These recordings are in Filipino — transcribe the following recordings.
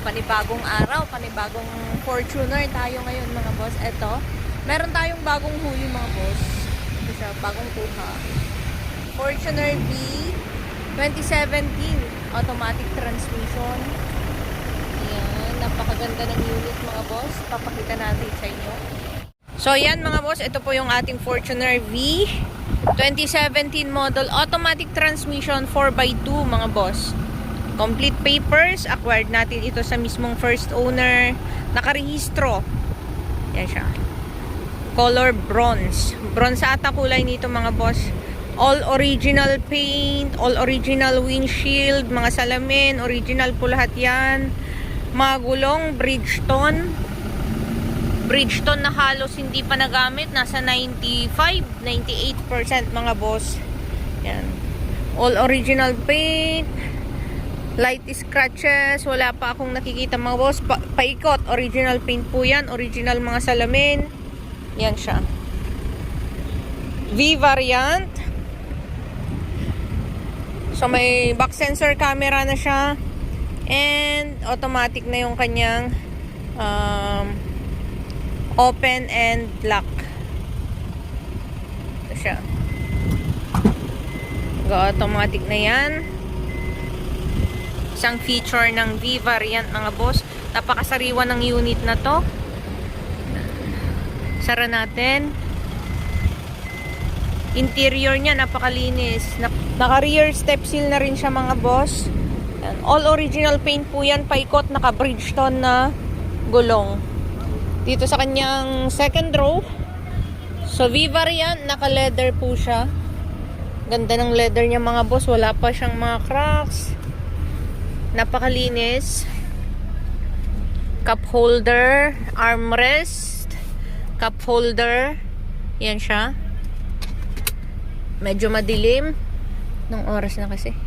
panibagong araw, panibagong Fortuner tayo ngayon mga boss. Eto, meron tayong bagong huli mga boss. Ito siya, bagong kuha. Fortuner V 2017 automatic transmission. Ayan, napakaganda ng unit mga boss. Papakita natin sa inyo. So yan mga boss, ito po yung ating Fortuner V 2017 model automatic transmission 4x2 mga boss. Complete papers, acquired natin ito sa mismong first owner, nakarehistro. Yan siya. Color bronze. Bronze ata kulay nito mga boss. All original paint, all original windshield, mga salamin, original po lahat yan. Mga gulong, Bridgestone. Bridgestone na halos hindi pa nagamit, nasa 95-98% mga boss. Yan. All original paint. Light scratches, wala pa akong nakikita mga boss. Paikot, original paint po yan. Original mga salamin. Yan siya. V variant. So may back sensor camera na siya. And automatic na yung kanyang open and lock. Ito siya. Automatic na yan. Isang feature ng V variant mga boss. Napakasariwa ng unit na to. Sara natin. Interior niya napakalinis. Naka rear step seal na rin siya mga boss. Yan. All original paint po yan. Paikot, naka Bridgestone na gulong. Dito sa kanyang second row. So V variant, naka leather po siya. Ganda ng leather niya mga boss. Wala pa siyang mga cracks. Napakalinis. Cup holder, armrest, cup holder. Yan siya. Medyo madilim nung oras na kasi.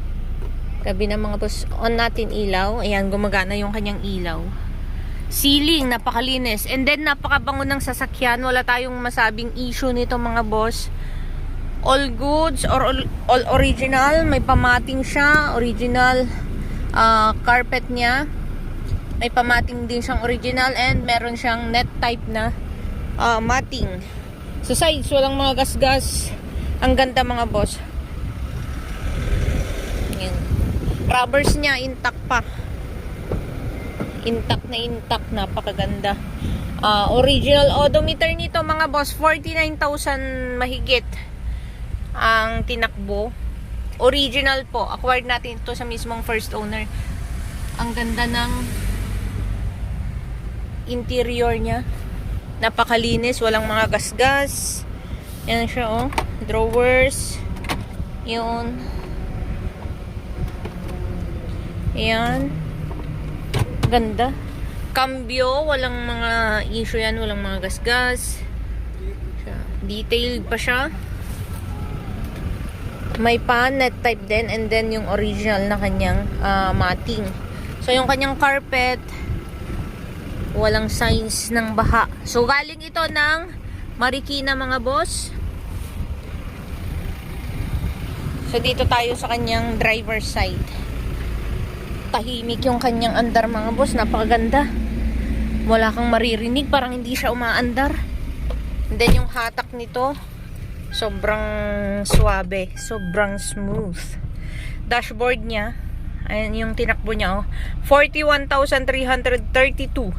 Gabi na mga boss. On natin ilaw. Ayan, gumagana yung kanyang ilaw. Ceiling, napakalinis. And then, napakabango ng sasakyan. Wala tayong masabing issue nito mga boss. All goods or all original. May pamating siya. Original carpet niya. May pamating din siyang original. And meron siyang net type na matting. Sa sides, walang mga gas-gas. Ang ganda mga boss. Yan. Rubbers niya, intact pa. Intact na intact. Napakaganda. Original odometer nito mga boss, 49,000 mahigit ang tinakbo. Original po. Acquired natin ito sa mismong first owner. Ang ganda ng interior niya. Napakalinis. Walang mga gas-gas. Yan siya oh. Drawers. Yun. Yan. Ganda. Cambio. Walang mga issue yan. Walang mga gas-gas. Detailed pa siya. May pan, net type din, and then yung original na kanyang matting. So, yung kanyang carpet, walang signs ng baha. So, galing ito ng Marikina mga boss. So, dito tayo sa kanyang driver's side. Tahimik yung kanyang andar mga boss. Napakaganda. Wala kang maririnig. Parang hindi siya umaandar. And then, yung hatak nito, sobrang suabe, sobrang smooth. Dashboard niya, ayan yung tinakbo niya, oh. 41,332.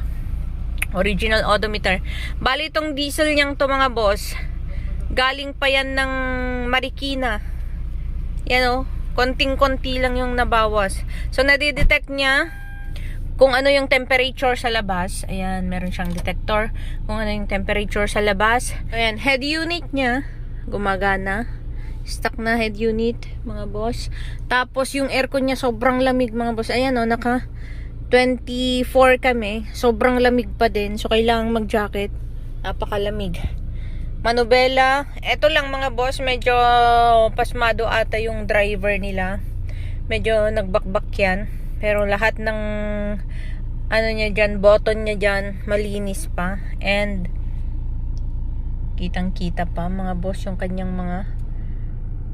Original odometer. Bali itong diesel niyang to mga boss, galing pa yan ng Marikina. Yan oh, konting-konti lang yung nabawas. So nadidetect niya kung ano yung temperature sa labas. Ayan, meron siyang detector kung ano yung temperature sa labas. Ayan, head unit niya gumagana. Stock na head unit, mga boss. Tapos, yung aircon niya sobrang lamig, mga boss. Ayan, o, naka 24 kami. Sobrang lamig pa din. So, kailangan mag-jacket. Napakalamig. Manubela. Ito lang, mga boss. Medyo pasmado ata yung driver nila. Medyo nagbakbak yan. Pero lahat ng ano niya dyan, button niya dyan, malinis pa. And kitang-kita pa mga boss yung kanyang mga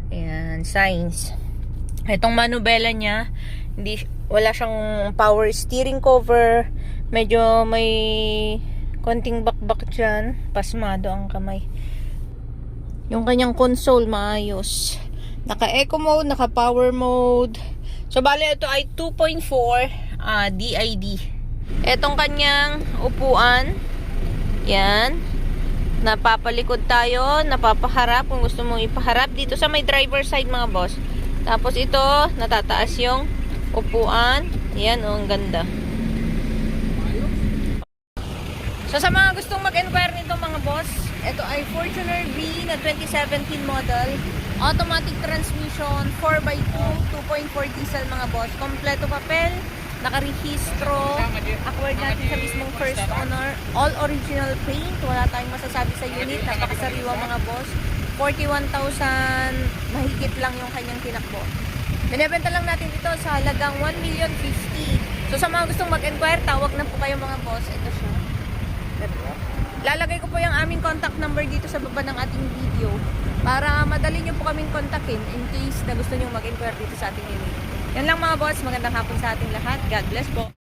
ayan, signs. Itong manubela niya, hindi Wala siyang power steering cover. Medyo may konting bakbak dyan. Pasmado ang kamay. Yung kanyang console maayos. Naka-eco mode, naka-power mode. So, bali ito ay 2.4 DID. Etong kanyang upuan. Yan. Napapalikod tayo, napapaharap kung gusto mong ipaharap dito sa may driver side mga boss. Tapos ito, natataas yung upuan. Yan, ang ganda. So sa mga gustong mag-inquire nito mga boss, ito ay Fortuner V na 2017 model. Automatic transmission, 4x2, 2.4 diesel mga boss. Kompleto papel, nakarehistro, acquired natin sa mismong first owner. All original paint, wala tayong masasabi sa unit. Napakasariwa mga boss. 41,000 mahigit lang yung kanyang tinakbo. Binebenta lang natin ito sa halagang 1,050,000. So sa mga gustong mag-inquire, tawag na po kayo mga boss. Ito siya. Lalagay ko po yung aming contact number dito sa baba ng ating video para madali nyo po kaming kontakin in case na gusto nyo mag-inquire dito sa ating unit. Yan lang mga boss, magandang hapon sa ating lahat. God bless po.